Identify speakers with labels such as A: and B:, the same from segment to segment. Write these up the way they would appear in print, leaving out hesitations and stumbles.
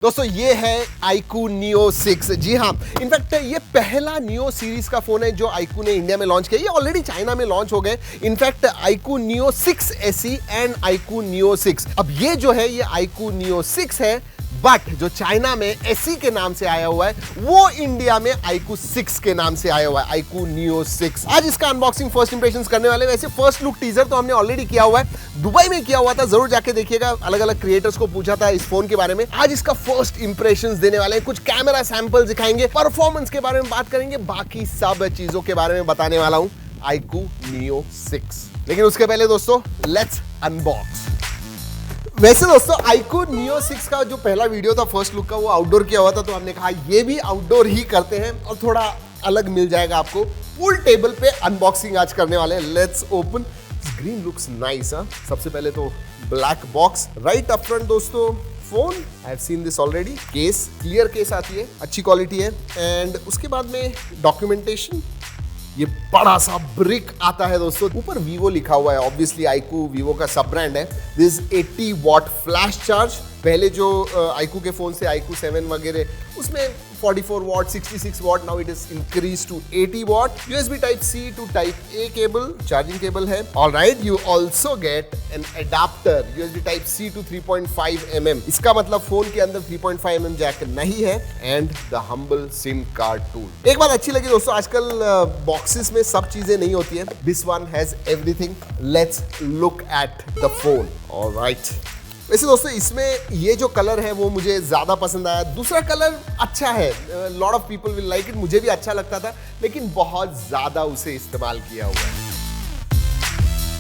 A: दोस्तों ये है iQOO Neo 6। जी हाँ, इनफैक्ट ये पहला Neo सीरीज का फोन है जो iQOO ने इंडिया में लॉन्च किया। ये ऑलरेडी चाइना में लॉन्च हो गए। In fact iQOO Neo 6 SE and iQOO Neo 6। अब ये जो है ये iQOO Neo 6 है, बट जो चाइना में SE के नाम से आया हुआ है वो इंडिया में iQOO 6 के नाम से आया हुआ है, iQOO Neo 6। आज इसका अनबॉक्सिंग फर्स्ट इंप्रेशंस करने वाले। वैसे फर्स्ट लुक टीजर तो हमने ऑलरेडी किया हुआ है, दुबई में किया हुआ था, जरूर जाके देखिएगा। अलग अलग क्रिएटर्स को पूछा था इस फोन के बारे में। आज इसका फर्स्ट इंप्रेशंस देने वाले हैं, कुछ कैमरा सैंपल दिखाएंगे, परफॉर्मेंस के बारे में बात करेंगे, बाकी सब चीजों के बारे में बताने वाला हूं iQOO Neo 6। लेकिन उसके पहले दोस्तों लेट्स अनबॉक्स। वैसे दोस्तों iQOO Neo 6 का जो पहला वीडियो था फर्स्ट लुक का, वो आउटडोर किया हुआ था, तो हमने कहा ये भी आउटडोर ही करते हैं और थोड़ा अलग मिल जाएगा आपको। फुल टेबल पे अनबॉक्सिंग आज करने वाले हैं। Let's open. Screen looks nice. सबसे पहले तो black box right up front दोस्तों। Phone I have seen this already. Case clear case आती है, अच्छी क्वालिटी है। एंड उसके बाद में डॉक्यूमेंटेशन, ये बड़ा सा ब्रिक आता है दोस्तों। ऊपर वीवो लिखा हुआ है, ऑब्वियसली iQOO वीवो का सब ब्रांड है। This 80 what flash charge. पहले जो iQOO के फोन से iQOO 7 वगैरह उसमें 44 watt 66 watt, now it is increase to 80 watt. USB type C to type A cable, charging cable है। Alright, you also get an adapter USB type C to 3.5 mm। इसका मतलब phone के अंदर 3.5 mm jack नहीं है। And the humble SIM card tool. एक बात अच्छी लगी दोस्तों, आजकल बॉक्सेस में सब चीजें नहीं होती है। This one has everything. Let's look at the phone. Alright, वैसे दोस्तों इसमें ये जो कलर है वो मुझे ज्यादा पसंद आया। दूसरा कलर अच्छा है, lot of people will like it. मुझे भी अच्छा लगता था, लेकिन बहुत ज्यादा उसे इस्तेमाल किया हुआ है।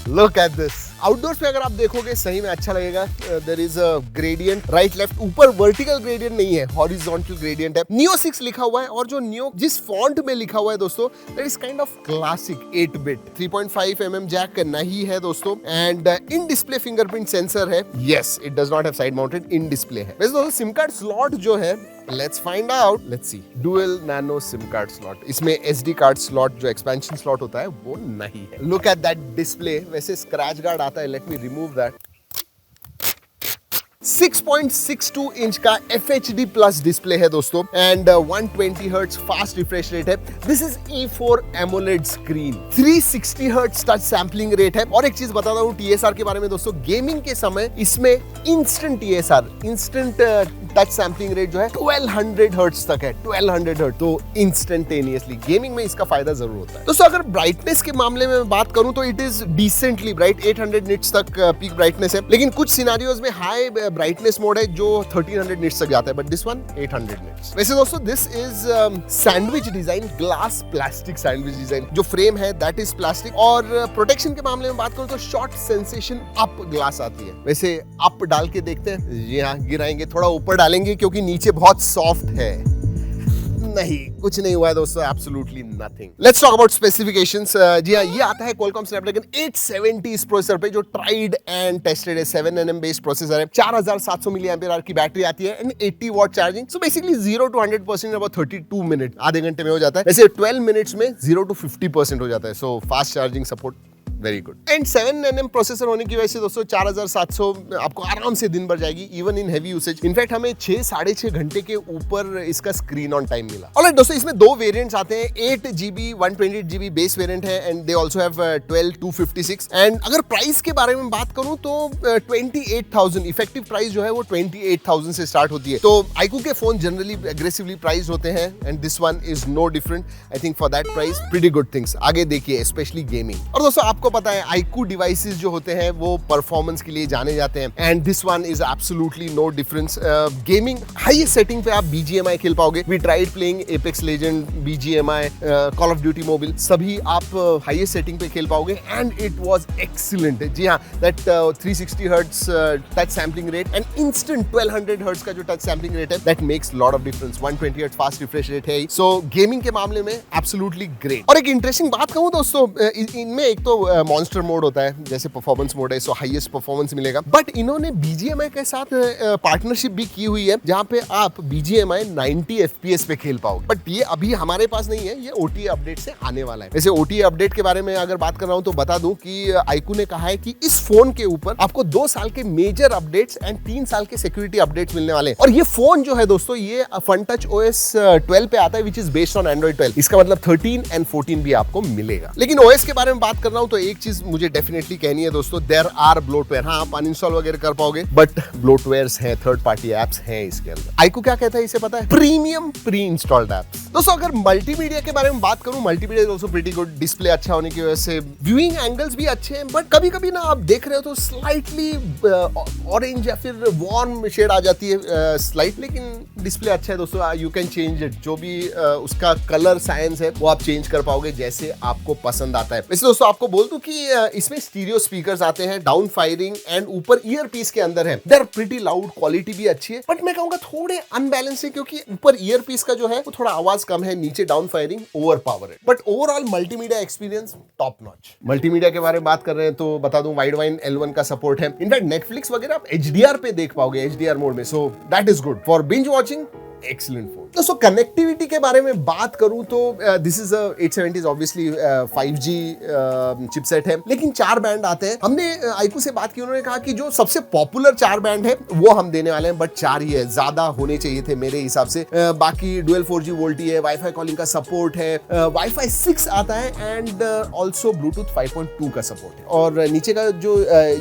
A: Look at this. आउटडोर्स पे अगर आप देखोगे सही में अच्छा लगेगा। There is a gradient right left. ऊपर वर्टिकल ग्रेडियंट नहीं है, हॉरिजॉन्टल ग्रेडियंट है। Neo 6 लिखा हुआ है, और जो Neo जिस फॉन्ट में लिखा हुआ है दोस्तों, that is kind of classic 8 bit. 3.5 mm jack नहीं है दोस्तों। And in display fingerprint sensor है। Yes, it does not have side mounted, in display है। वैसे दोस्तों सिम कार्ड स्लॉट जो है, let's find out. Let's see. Dual nano SIM card slot. इसमें SD कार्ड स्लॉट जो एक्सपेंशन स्लॉट होता है वो नहीं है। Look at that display. वैसे स्क्रैच गार्ड आता है, let me remove that. 6.62 inch का FHD प्लस डिस्प्ले है दोस्तों। And 120 hertz fast refresh rate है। This is E4 AMOLED screen. 360 hertz touch sampling rate है। और एक चीज बताता हूँ TSR के बारे में दोस्तों, गेमिंग के समय इसमें instant TSR, instant touch sampling rate जो है 1200 हर्ट्ज तक है। 1200 हर्ट्ज, तो इंस्टेंटेनियसली गेमिंग में इसका फायदा जरूर होता है दोस्तों। अगर ब्राइटनेस के मामले में बात करूं तो it is decently bright. 800 nits तक पीक ब्राइटनेस है, लेकिन कुछ सिनेरियोज में हाई ब्राइटनेस मोड है जो 1300 निट्स तक जाता है, बट दिस वन 800 निट्स। वैसे दोस्तों this is sandwich design, glass plastic sandwich design. जो फ्रेम है दैट इज प्लास्टिक। और प्रोटेक्शन के मामले में बात करूं तो शॉर्ट सेंसेशन अप ग्लास आती है। वैसे अप डाल के देखते हैं। जी हाँ, गिराएंगे, थोड़ा ऊपर डालेंगे क्योंकि नीचे बहुत सॉफ्ट है। नहीं, कुछ नहीं हुआ है दोस्तों, absolutely nothing. Let's talk about specifications. जी हाँ, ये आता है Qualcomm Snapdragon 870 इस प्रोसेसर पे, जो ट्राइड एंड टेस्टेड है। 7nm बेस्ड प्रोसेसर है। 4700 mAh की बैटरी आती है and 80 watt charging. So basically 0 to 100% about 32 minute, आधे घंटे में हो जाता है। वैसे 12 मिनट्स में 0 to 50% हो जाता है। So fast charging support, very good. And 7nm processor होने की वजह से दोस्तों 4700 आपको आराम से दिन भर जाएगी, even in heavy usage. In fact हमें 6-6.5 घंटे के ऊपर इसका स्क्रीन ऑन टाइम मिला। ऑलराइट दोस्तों, इसमें दो वेरिएंट्स आते हैं। 8GB 128GB बेस वेरिएंट है, and they also have 12 256। And अगर प्राइस के बारे में बात करूं तो 28,000 इफेक्टिव प्राइस जो है वो 28,000 से स्टार्ट होती है। तो iQOO के फोन जनरली एग्रेसिवली प्राइस होते हैं, and this one is no different. I think for that price pretty good things. आगे देखिए, स्पेशली गेमिंग। और दोस्तों आपको पता है iQOO डिवाइसेस जो होते हैं वो परफॉर्मेंस के लिए जाने जाते हैं, and this one is absolutely no difference. Gaming highest setting पे आप BGMI खेल पाओगे। We tried playing Apex Legend, BGMI, Call of Duty Mobile, सभी आप हाईएस्ट सेटिंग पे खेल पाओगे, एंड इट वाज एक्सीलेंट। जी हाँ, that 360 hertz touch sampling rate and instant 1200 hertz का जो टच सैंपलिंग रेट है, that makes lot of difference. 120 hertz fast refresh rate है। सो गेमिंग के मामले में एब्सोल्युटली ग्रेट। और एक इंटरेस्टिंग बात कहूं दोस्तों, इनमें एक तो मॉन्स्टर मोड होता है, जैसे परफॉर्मेंस मोड है, सो हाईएस्ट परफॉर्मेंस मिलेगा। बट इन्होंने BGMI के साथ पार्टनरशिप भी की हुई है, जहां पे आप BGMI 90 FPS पे खेल पाओगे। बट ये अभी हमारे पास नहीं है, ये OTA अपडेट से आने वाला है। वैसे OTA अपडेट के बारे में अगर बात कर रहा हूं तो बता दूं कि iQOO ने कहा है कि इस फोन के ऊपर आपको 2 साल के मेजर अपडेट्स एंड 3 साल के सिक्योरिटी अपडेट्स मिलने वाले हैं। और ये फोन जो है दोस्तों, ये FunTouch OS 12 पे आता है, which is based on Android 12। इसका मतलब 13 एंड 14 भी आपको मिलेगा। लेकिन OS के बारे में बात कर रहा हूं तो एक चीज मुझे डेफिनेटली कहनी है दोस्तों, देयर आर ब्लोटवेयर। हाँ, आप अनइंस्टॉल वगैरह कर पाओगे, बट ब्लोटवेयर्स हैं, थर्ड पार्टी एप्स हैं इसके अंदर। iQOO क्या कहता है इसे पता है? Premium pre installed apps. दोस्तों अगर मल्टीमीडिया के बारे में बात करूं, multimedia is also pretty good. Display अच्छा होने की वजह से व्यूइंग एंगल्स भी अच्छे हैं, बट कभी कभी ना आप देख रहे हो तो स्लाइटली ऑरेंज या फिर वार्म शेड आ जाती है स्लाइट, लेकिन डिस्प्ले अच्छा है दोस्तों। यू कैन चेंज इट, जो भी उसका कलर साइंस है वो आप चेंज कर पाओगे जैसे आपको पसंद आता है। वैसे दोस्तों आपको बोल दूं कि इसमें स्टीरियो स्पीकर्स आते हैं, डाउन फायरिंग एंड ऊपर ईयर पीस के अंदर है। They are pretty loud, quality भी अच्छी है, बट मैं कहूंगा थोड़े अनबैलेंस है, क्योंकि ऊपर ईयर पीस का जो है वो थोड़ा आवाज कम है, नीचे डाउन फायरिंग ओवर पावर है। But overall multimedia experience top notch. Multimedia के बारे में बात कर रहे हैं तो बता दूं वाइडवाइन L1 का सपोर्ट है। इनफैक्ट नेटफ्लिक्स वगैरह आप HDR पे देख पाओगे, HDR मोड में, so that is good for binge watching. Excellent phone. दोस्तों कनेक्टिविटी के बारे में बात करूं तो this is 870 obviously 5G chipset है, लेकिन 4 बैंड आते हैं। हमने iQOO से बात की, उन्होंने कहा कि जो सबसे पॉपुलर 4 बैंड है वो हम देने वाले हैं, बट 4 ही है, ज्यादा होने चाहिए थे मेरे हिसाब से। बाकी डुअल 4G वोल्टी है, वाईफाई कॉलिंग का सपोर्ट है, वाईफाई 6 आता है एंड ऑल्सो ब्लूटूथ 5.2 का सपोर्ट है, और नीचे का जो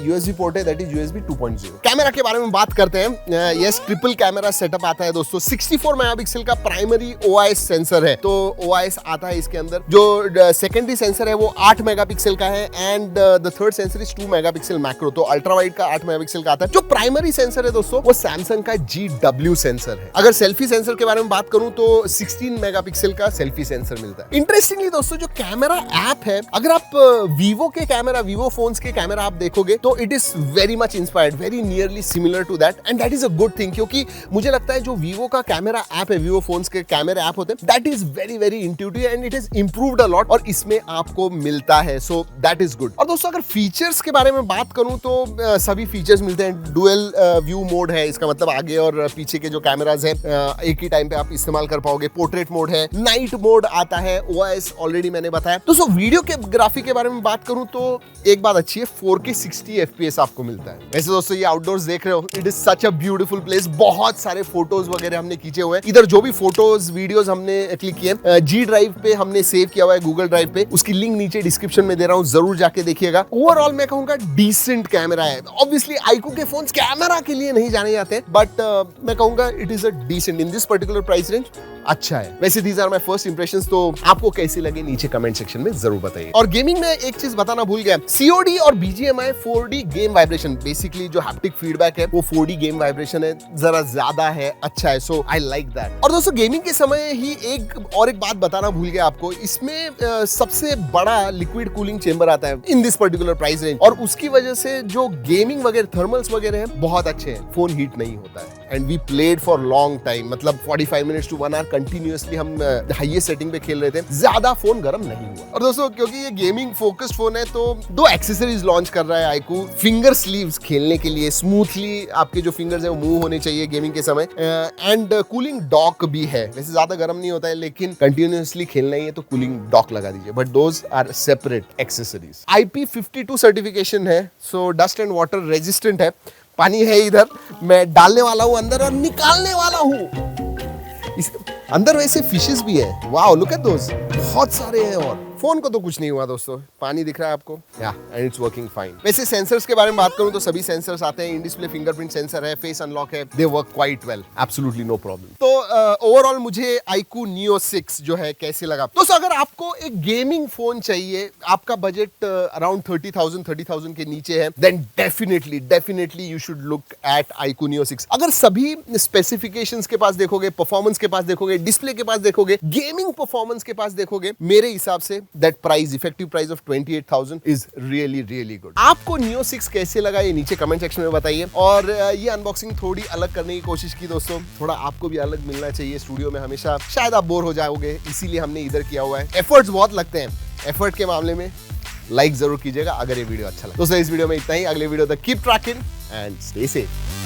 A: USB पोर्ट है दैट इज USB 2.0। कैमरा के बारे में बात करते हैं। यस, ट्रिपल कैमरा सेटअप आता है दोस्तों। 64 मेगापिक्सल का प्राइमरी OIS सेंसर है, तो OIS आता है इसके अंदर। जो सेकेंडरी सेंसर है वो 8 मेगापिक्सल का है and the third sensor is 2 megapixel macro, तो अल्ट्रा वाइड का 8 मेगापिक्सल का आता है। जो प्राइमरी सेंसर है दोस्तों वो सैमसंग का GW सेंसर है। अगर सेल्फी सेंसर के बारे में बात करूं तो 16 मेगापिक्सल का सेल्फी सेंसर मिलता है। इंटरेस्टिंगली दोस्तों जो कैमरा ऐप है, अगर आप वीवो फोन्स के कैमरा आप देखोगे तो it is very much inspired, very nearly similar to that, and that is a good thing, क्योंकि मुझे लगता है जो वीवो का कैमरा ऐप है, वीवो फोन्स के कैमरा ऐप होते हैं, that is very very intuitive and it is improved a lot, और इसमें आपको मिलता है, सो दैट इज गुड। और दोस्तों अगर फीचर्स के बारे में बात करूं तो सभी फीचर्स मिलते हैं। डुअल व्यू मोड है, इसका मतलब आगे और पीछे के जो कैमराज हैं एक ही टाइम पे आप इस्तेमाल कर पाओगे। पोर्ट्रेट मोड है, नाइट मोड आता है, OIS ऑलरेडी मैंने बताया। दोस्तों वीडियो के ग्राफिक के बारे में बात करूं तो एक बात अच्छी है, 4K 60 FPS आपको मिलता है। वैसे दोस्तों ये आउटडोर्स देख रहे हो, it is such a beautiful place. बहुत सारे फोटोज वगैरह हमने खींचे हुए हैं इधर, जो भी फोटोज वीडियोस हमने क्लिक किए G ड्राइव पे हमने सेव किया हुआ है, गूगल ड्राइव पे, उसकी लिंक नीचे डिस्क्रिप्शन में दे रहा हूं, जरूर जाके देखिएगा। ओवरऑल मैं कहूंगा डिसेंट कैमरा है। ऑब्वियसली iQOO के फोन्स कैमरा के लिए नहीं जाने जाते, बट मैं कहूंगा it is a decent in this particular price range, अच्छा है। वैसे these are my first impressions, तो आपको कैसे लगे नीचे कमेंट सेक्शन में जरूर बताइए। और गेमिंग में एक चीज बताना भूल गया, COD और BGMI 4D game vibration, basically जो हैप्टिक फीडबैक है वो 4D गेम वाइब्रेशन है, जरा ज्यादा है, अच्छा है, सो आई लाइक दैट। और दोस्तों गेमिंग के समय ही एक बात बताना भूल गया आपको, इसमें सबसे बड़ा लिक्विड कूलिंग चेंबर आता है इन दिस पर्टिकुलर प्राइस रेंज, और उसकी वजह से जो गेमिंग वगैरह थर्मल्स वगैरह है बहुत अच्छे हैं, फोन हीट नहीं होता है। And we played for long time, मतलब 45 मिनट्स टू 1 आवर कंटिन्यूअसली हम हाईएस्ट सेटिंग पे खेल रहे थे, ज्यादा फोन गर्म नहीं हुआ। और दोस्तों क्योंकि ये गेमिंग फोकस्ड फोन है तो 2 एक्सेसरीज लॉन्च कर रहा है iQOO। फिंगर स्लीव्स खेलने के लिए स्मूथली आपके जो फिंगर्स है वो मूव होने चाहिए गेमिंग के समय, एंड कूलिंग डॉक भी है। वैसे ज्यादा गर्म नहीं होता है, लेकिन कंटिन्यूअसली खेलना ही है तो कूलिंग डॉक लगा दीजिए, but those are separate accessories. IP52 certification है, so dust and water resistant है। पानी है इधर, मैं डालने वाला हूं अंदर और निकालने वाला हूं। इस अंदर वैसे फिशेस भी है, वाओ लुक एट दोस, बहुत सारे हैं। और फोन को तो कुछ नहीं हुआ दोस्तों, पानी दिख रहा है आपको, या एंड इट्स वर्किंग फाइन। वैसे सेंसर्स के बारे में बात करूं तो सभी सेंसर्स आते हैं, इन डिस्प्ले फिंगरप्रिंट सेंसर है, फेस अनलॉक है, they work quite well, absolutely no problem. तो ओवरऑल मुझे iQOO Neo 6 जो है कैसे लगा। दोस्तों अगर आपको एक गेमिंग फोन चाहिए, आपका बजट अराउंड 30,000 के नीचे है, then definitely you should look at iQOO Neo 6। अगर सभी स्पेसिफिकेशंस के पास देखोगे, परफॉर्मेंस के पास देखोगे, डिस्प्ले के पास देखोगे, गेमिंग परफॉर्मेंस के पास देखोगे, मेरे हिसाब से that price, effective price of 28,000 is really good। आपको Neo 6 कैसे लगा ये नीचे कमेंट सेक्शन में बताइए। और ये अनबॉक्सिंग थोड़ी अलग करने की कोशिश की दोस्तों, थोड़ा आपको भी अलग मिलना चाहिए। स्टूडियो में हमेशा शायद आप बोर हो जाओगे, इसीलिए हमने इधर किया हुआ है। एफर्ट्स बहुत लगते हैं, एफर्ट के मामले में लाइक जरूर कीजिएगा अगर ये वीडियो अच्छा लगा। दोस्तों इस वीडियो में इतना ही, अगले वीडियो तक keep trekking and stay safe.